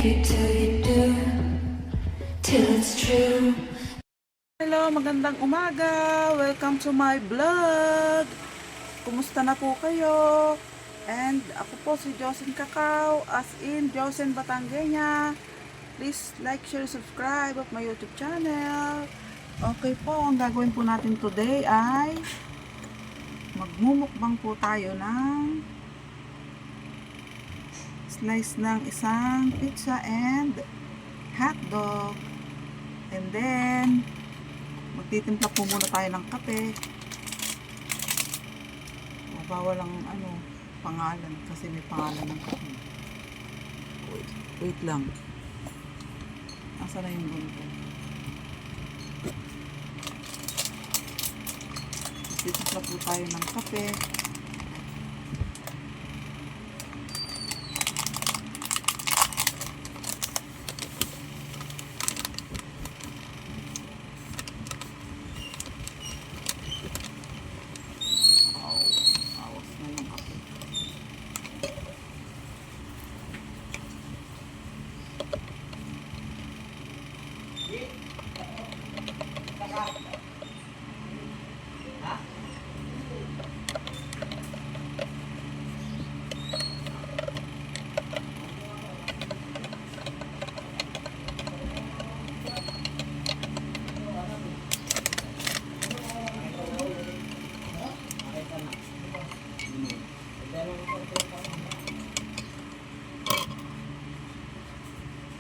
it till you do, till it's true. Hello, magandang umaga. Welcome to my vlog. Kumusta na po kayo? And ako po si Josen Cacao, as in Josen Batangueña. Please like, share, subscribe of my YouTube channel. Okay po, ang gagawin po natin today ay magmumukbang po tayo ng slice ng isang pizza and hotdog. And then magtitimpla po muna tayo ng kape. Bawal ang pangalan kasi may pangalan ng kape. Wait lang. Asa na yung ganito? Magtitimpla po tayo ng kape.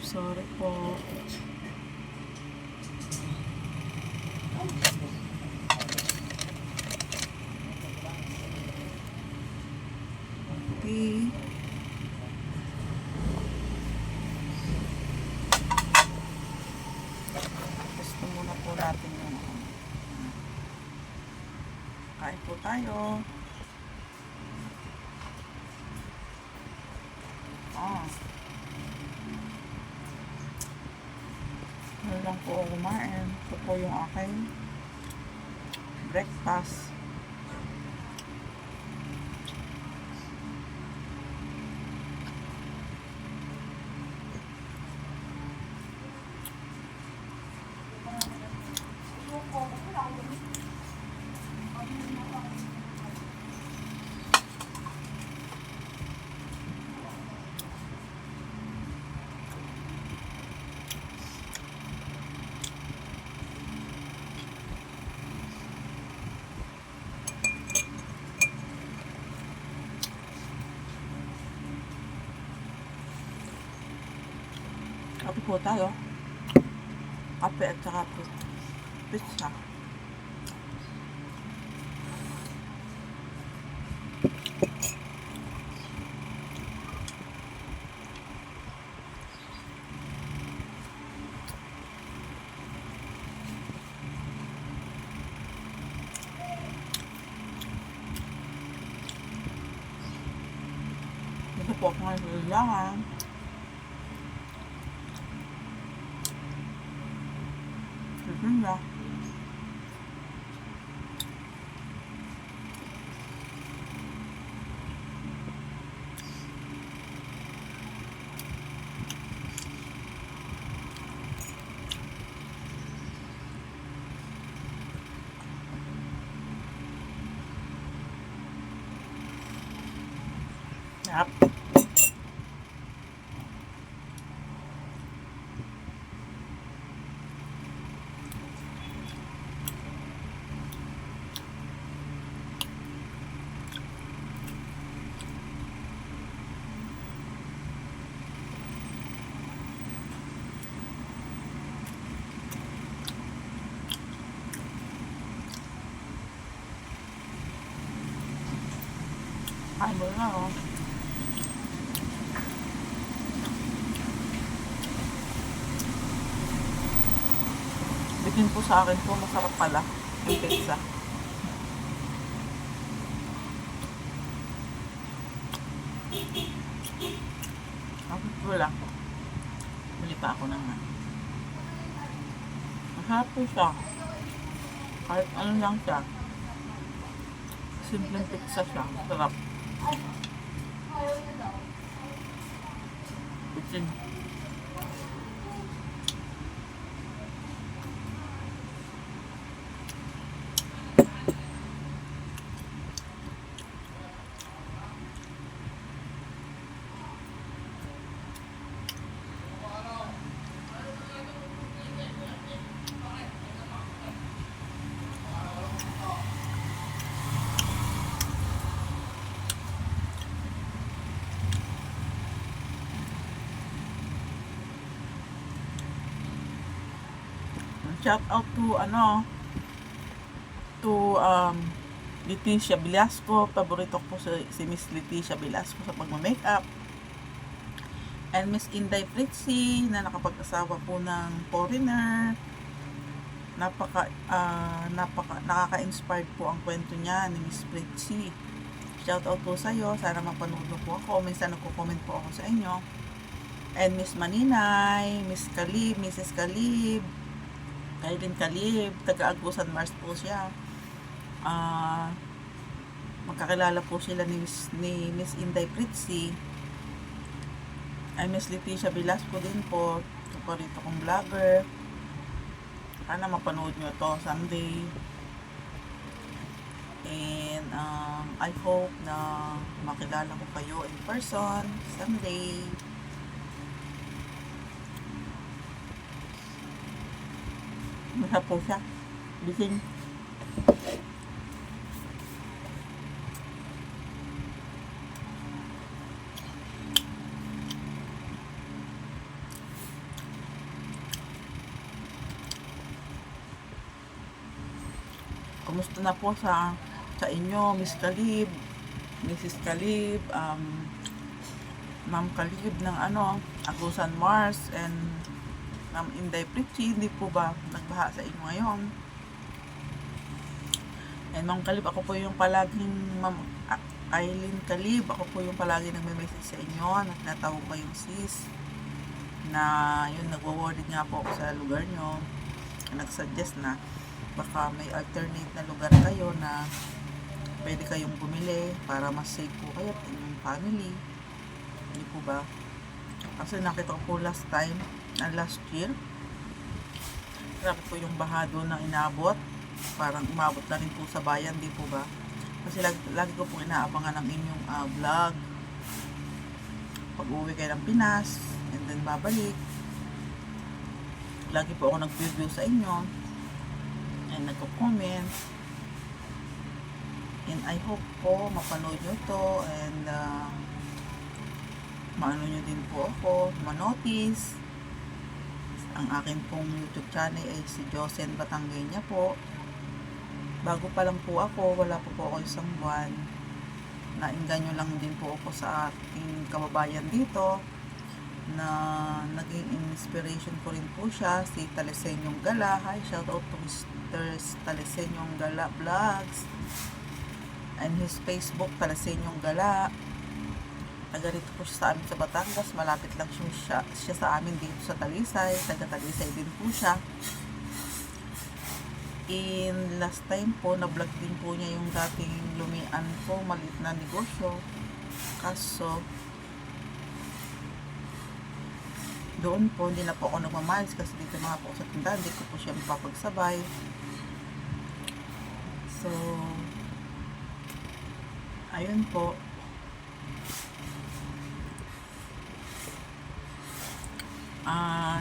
Sorry po. Okay. Gusto muna po natin yung kain po tayo. Ano lang po kumain. Ito po yung aking breakfast. Kape po tayo. Kape at saka pizza. Ito po kung ano kailangan. Ganda. Yep. Kain mo na Bitin po sa akin po, masarap pala yung pizza. Wala. Bili pa ako naman. Masarap po siya. Kahit ano lang siya. Simpleng pizza siya. Sarap. Bitin. Shout out to Leticia Velasco. Paborito ko po si Miss Leticia Velasco sa pagma-makeup. And Miss Inday Fritzy na nakapag-asawa po ng foreigner. Nakaka-inspired po ang kwento niya ni Miss Fritzy. Shout out po sa iyo. Sana mapanood mo po ako. Minsan nagko-comment po ako sa inyo. And Miss Maninay, Miss Kalib, Mrs. Kalib, Kailin Kalib, taga-Agusan Mars po siya. Magkakilala po sila ni Miss Inday Fritzy. Ay Miss Leticia Velasco din po. Paborito kong vlogger. Sana mapanood nyo to someday. And I hope na makilala ko kayo in person someday. Masarap po siya. Bising. Kumusta na po sa inyo, Miss Kalib, Mrs. Kalib, Ma'am Kalib ng Agusan Mars, and Ma'am Inday Fritzy, hindi po ba nagbaha sa inyo ngayon? And Ma'am Kalib, ako po yung palaging, Ma'am Aileen Kalib, ako po yung palaging nagme-message sa inyo, natawag ko yung sis, na yun, nagwa-worried nga po ako sa lugar nyo, nag-suggest na baka may alternate na lugar kayo na pwede kayong bumili para mas safe po kayo at inyong family. Hindi po ba? Kasi nakita ko po last year, grabe po yung baha doon na inabot. Parang umabot na rin po sa bayan, di po ba? Kasi lagi ko po inaabangan ng inyong vlog. Pag uwi kayo ng Pinas, and then babalik. Lagi po ako nag-review sa inyo. And nagko-comment, and I hope po mapanood nyo to, and maano nyo din po ako, manotice. Ang akin pong YouTube channel ay si Josen Batangueña po. Bago pa lang po ako, wala po ako isang buwan. Naingganyo lang din po ako sa aking kababayan dito na naging inspiration ko rin po siya, si Talesenyong Gala. Hi, shout out to Mr. Talesenyong Gala Vlogs and his Facebook, Talesenyong Gala. Taga rito po siya sa amin sa Batangas, malapit lang siya sa amin dito sa Talisay, taga Talisay din po siya. In last time po, na-vlog din po niya yung dating lumian po, maliit na negosyo. Kaso doon po, hindi na po ako nagmamiles kasi dito mga po sa tindahan, hindi ko po siya mapapagsabay. So, ayun po.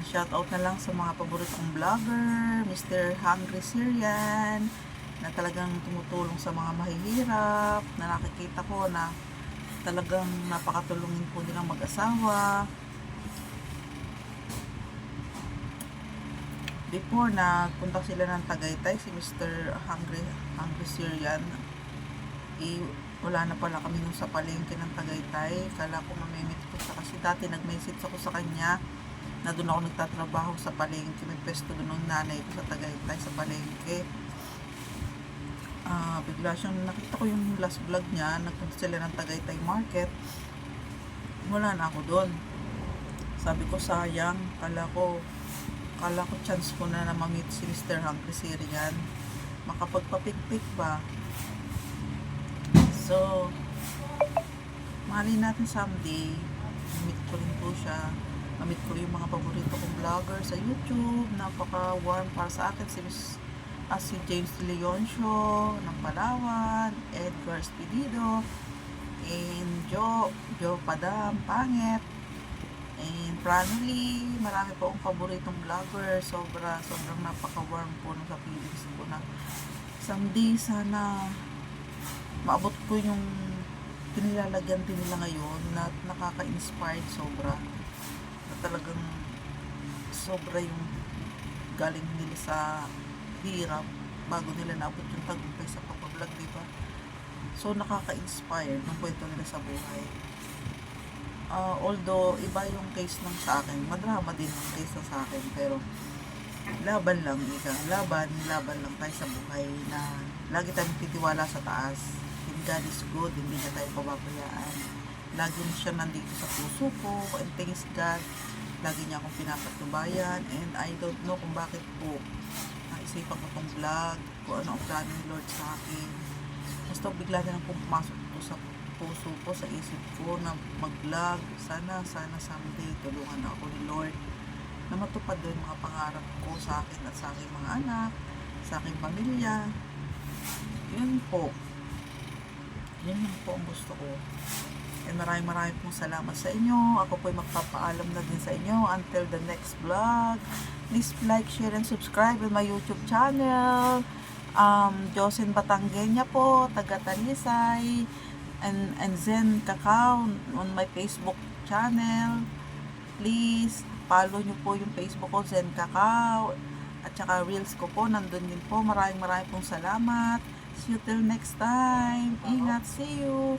Shout out na lang sa mga paboritong vlogger, Mr. Hungry Syrian, na talagang tumutulong sa mga mahihirap, na nakikita ko na talagang napakatulungin po nilang mag-asawa. Before na punta sila ng Tagaytay, si Mr. Hungry Syrian, wala na pala kami nung sa palengke ng Tagaytay. Kala ko mamimit ko siya kasi dati nag-message ako sa kanya na doon ako nagtatrabaho sa palengke. May pwesto doon ng nanay ko sa Tagaytay sa palengke. Bigla siyang nakita ko yung last vlog niya, nagpunta sila ng Tagaytay Market. Wala na ako doon. Sabi ko sayang, kala ko chance ko na ma-meet si Mr. Hungry Syrian, makapagpapikpik ba. So mahalin natin someday, ma-meet ko rin po siya, ma-meet ko yung mga paborito kong vlogger sa YouTube. Napaka warm para sa akin si James Leoncio ng Palawan, Edgar Spedido, and Joe Padam Pangit, and Franly. Marami po akong paboritong vlogger. Sobrang napaka-warm po nung sa feelings ko na someday sana maabot ko yung pinilalagyan din nila ngayon, na nakaka-inspired sobra. Na talagang sobra yung galing nila sa hirap bago nila naabot yung tagumpay sa pag-vlog, di ba? So, nakaka-inspire ng kwento nila sa buhay. Although, iba yung case ng sa akin. Madrama din yung case ng sa akin. Pero, laban lang, laban lang tayo sa buhay na lagi tayong titiwala sa taas. And God is good, hindi niya tayo pababayaan. Lagi siya nandito sa puso ko, and thanks God, lagi niya akong pinapatubayan, and I don't know kung bakit po naisipan ko tong vlog, kung ano ang plano ni Lord sa akin. Basta bigla na lang pong pumasok ito sa puso ko, sa isip ko na mag-vlog. Sana someday tulungan ako ni Lord na matupad doon mga pangarap ko sa akin at sa aking mga anak, sa aking pamilya. Yun po. Yun lang po ang gusto ko. And maraming pong salamat sa inyo. Ako po'y magpapaalam na din sa inyo until the next vlog. Please like, share, and subscribe on my YouTube channel. Josen Batangueña po, taga Talisay. And Zen Cacao on my Facebook channel. Please follow nyo po yung Facebook ko, Zen Cacao. At saka Reels ko po, nandun din po. Maraming pong salamat. See you till next time. Ingat, see you.